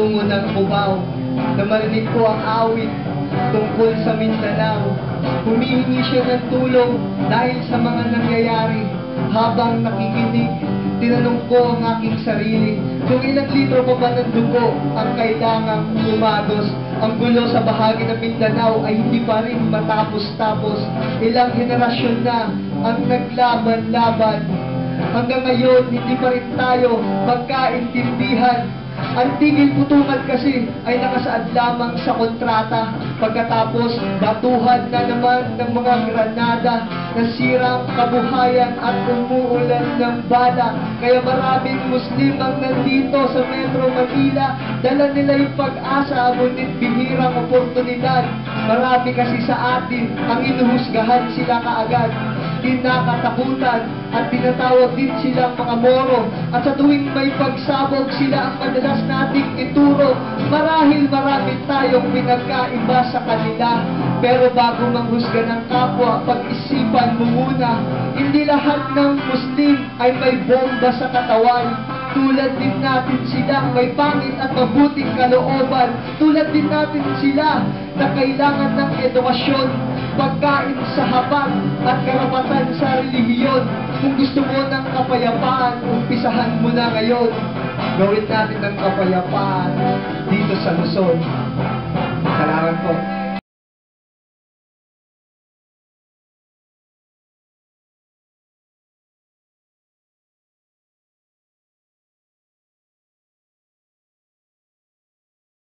patungo ng Cubao, na marinig ko ang awit tungkol sa Mindanao. Humihingi siya ng tulong dahil sa mga nangyayari. Habang nakikinig, tinanong ko ang aking sarili, kung ilang litro pa ba ng dugo ang kailangang umagos. Ang gulo sa bahagi ng Mindanao ay hindi pa rin matapos-tapos. Ilang henerasyon na ang naglaban-laban. Hanggang ngayon, hindi pa rin tayo magkaintindihan. Ang tigil putungan kasi ay nakasaad lamang sa kontrata. Pagkatapos, batuhan na naman ng mga granada, nasirang kabuhayan at umuulan ng bala. Kaya maraming Muslim ang nandito sa Metro Manila. Dala nila yung pag-asa, ngunit bihirang oportunidad. Marami kasi sa atin ang inuhusgahan sila kaagad, kinakatakutan at tinatawag din silang mga Moro. At sa tuwing may pagsabog, sila ang madalas nating ituro. Marahil marami tayong pinagkaiba sa kanila, pero bago manghusga ng kapwa, pag-isipan mo muna. Hindi lahat ng Muslim ay may bomba sa katawan. Tulad din natin silang may pangit at mabuting kalooban. Tulad din natin sila na kailangan ng edukasyon, pagkain sa habag at karapatan sa relihiyon. Kung gusto mo ng kapayapaan, umpisahan mo na ngayon. Gawin natin ng kapayapaan dito sa Luzon.